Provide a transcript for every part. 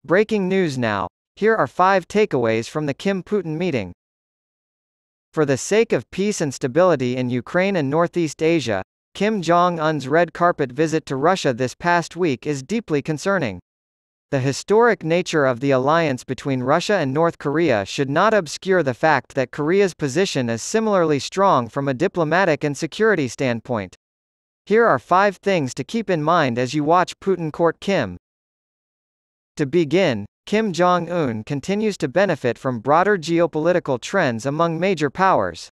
Breaking news now. Here are 5 takeaways from the Kim Putin meeting. For the sake of peace and stability in Ukraine and Northeast Asia, Kim Jong-un's red carpet visit to Russia this past week is deeply concerning. The historic nature of the alliance between Russia and North Korea should not obscure the fact that Korea's position is similarly strong from a diplomatic and security standpoint. Here are 5 things to keep in mind as you watch Putin court Kim. To begin, Kim Jong-un continues to benefit from broader geopolitical trends among major powers.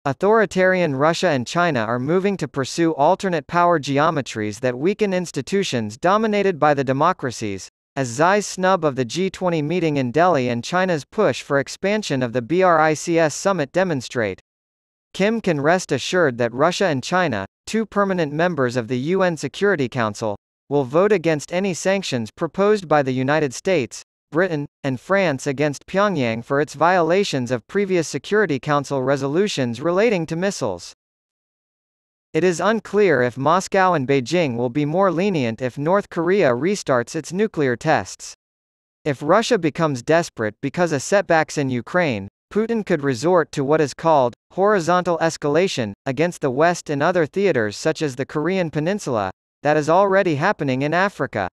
Authoritarian Russia and China are moving to pursue alternate power geometries that weaken institutions dominated by the democracies, as Xi's snub of the G20 meeting in Delhi and China's push for expansion of the BRICS summit demonstrate. Kim can rest assured that Russia and China, 2 permanent members of the UN Security Council, will vote against any sanctions proposed by the United States, Britain, and France against Pyongyang for its violations of previous Security Council resolutions relating to missiles. It is unclear if Moscow and Beijing will be more lenient if North Korea restarts its nuclear tests. If Russia becomes desperate because of setbacks in Ukraine, Putin could resort to what is called horizontal escalation against the West in other theaters such as the Korean Peninsula, that is already happening in Africa.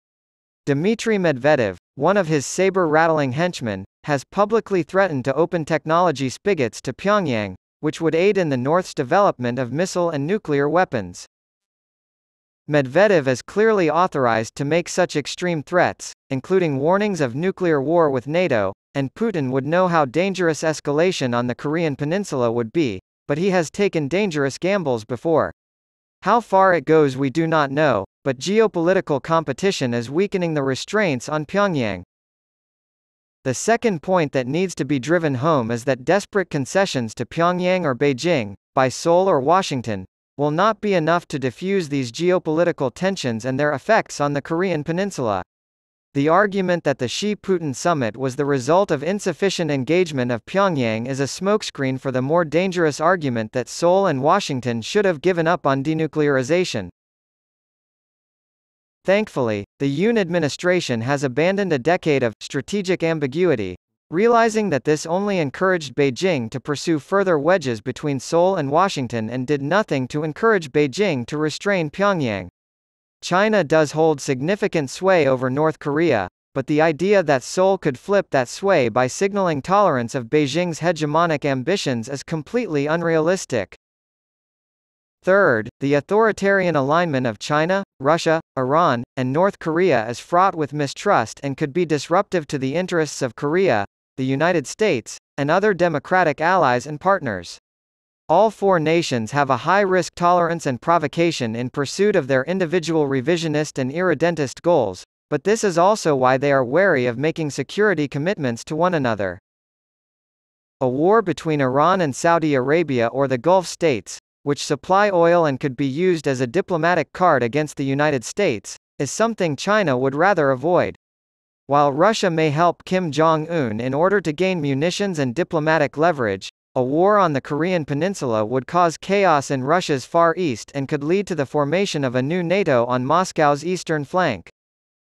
Dmitry Medvedev, one of his saber-rattling henchmen, has publicly threatened to open technology spigots to Pyongyang, which would aid in the North's development of missile and nuclear weapons. Medvedev is clearly authorized to make such extreme threats, including warnings of nuclear war with NATO, and Putin would know how dangerous escalation on the Korean Peninsula would be, but he has taken dangerous gambles before. How far it goes we do not know, but geopolitical competition is weakening the restraints on Pyongyang. The second point that needs to be driven home is that desperate concessions to Pyongyang or Beijing, by Seoul or Washington, will not be enough to diffuse these geopolitical tensions and their effects on the Korean Peninsula. The argument that the Xi-Putin summit was the result of insufficient engagement of Pyongyang is a smokescreen for the more dangerous argument that Seoul and Washington should have given up on denuclearization. Thankfully, the Yoon administration has abandoned a decade of strategic ambiguity, realizing that this only encouraged Beijing to pursue further wedges between Seoul and Washington and did nothing to encourage Beijing to restrain Pyongyang. China does hold significant sway over North Korea, but the idea that Seoul could flip that sway by signaling tolerance of Beijing's hegemonic ambitions is completely unrealistic. Third, the authoritarian alignment of China, Russia, Iran, and North Korea is fraught with mistrust and could be disruptive to the interests of Korea, the United States, and other democratic allies and partners. All 4 nations have a high risk tolerance and provocation in pursuit of their individual revisionist and irredentist goals, but this is also why they are wary of making security commitments to one another. A war between Iran and Saudi Arabia or the Gulf states, which supply oil and could be used as a diplomatic card against the United States, is something China would rather avoid. While Russia may help Kim Jong-un in order to gain munitions and diplomatic leverage, a war on the Korean Peninsula would cause chaos in Russia's Far East and could lead to the formation of a new NATO on Moscow's eastern flank.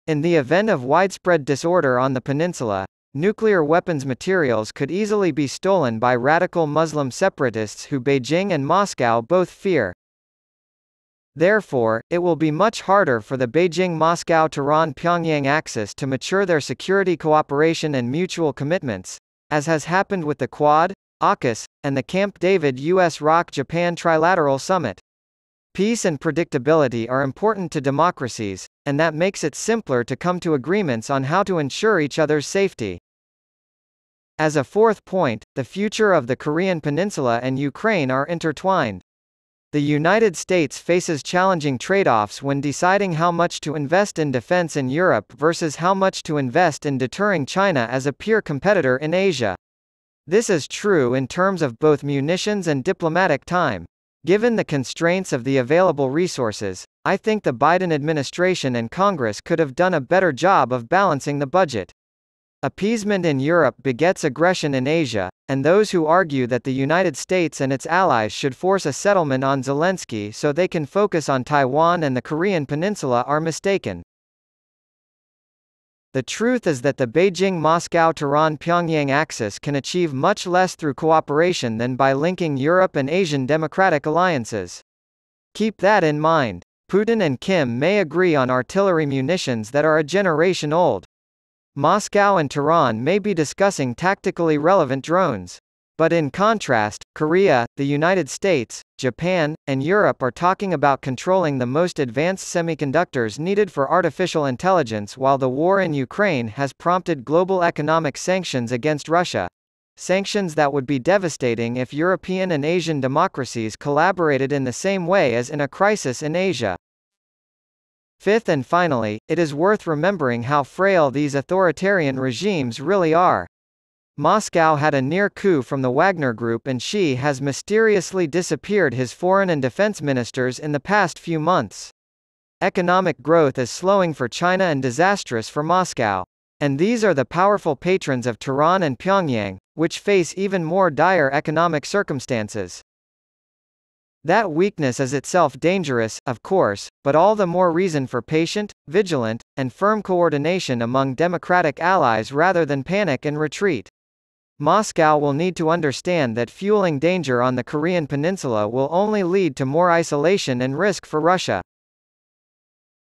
In the event of widespread disorder on the peninsula, nuclear weapons materials could easily be stolen by radical Muslim separatists who Beijing and Moscow both fear. Therefore, it will be much harder for the Beijing-Moscow-Tehran-Pyongyang axis to mature their security cooperation and mutual commitments, as has happened with the Quad, AUKUS, and the Camp David US-ROK-Japan Trilateral Summit. Peace and predictability are important to democracies, and that makes it simpler to come to agreements on how to ensure each other's safety. As a fourth point, the future of the Korean Peninsula and Ukraine are intertwined. The United States faces challenging trade-offs when deciding how much to invest in defense in Europe versus how much to invest in deterring China as a peer competitor in Asia. This is true in terms of both munitions and diplomatic time. Given the constraints of the available resources, I think the Biden administration and Congress could have done a better job of balancing the budget. Appeasement in Europe begets aggression in Asia, and those who argue that the United States and its allies should force a settlement on Zelensky so they can focus on Taiwan and the Korean Peninsula are mistaken. The truth is that the Beijing-Moscow-Tehran-Pyongyang axis can achieve much less through cooperation than by linking Europe and Asian democratic alliances. Keep that in mind. Putin and Kim may agree on artillery munitions that are a generation old. Moscow and Tehran may be discussing tactically relevant drones. But in contrast, Korea, the United States, Japan, and Europe are talking about controlling the most advanced semiconductors needed for artificial intelligence, while the war in Ukraine has prompted global economic sanctions against Russia. Sanctions that would be devastating if European and Asian democracies collaborated in the same way as in a crisis in Asia. Fifth and finally, it is worth remembering how frail these authoritarian regimes really are. Moscow had a near coup from the Wagner Group, and Xi has mysteriously disappeared his foreign and defense ministers in the past few months. Economic growth is slowing for China and disastrous for Moscow. And these are the powerful patrons of Tehran and Pyongyang, which face even more dire economic circumstances. That weakness is itself dangerous, of course, but all the more reason for patient, vigilant, and firm coordination among democratic allies rather than panic and retreat. Moscow will need to understand that fueling danger on the Korean peninsula will only lead to more isolation and risk for Russia.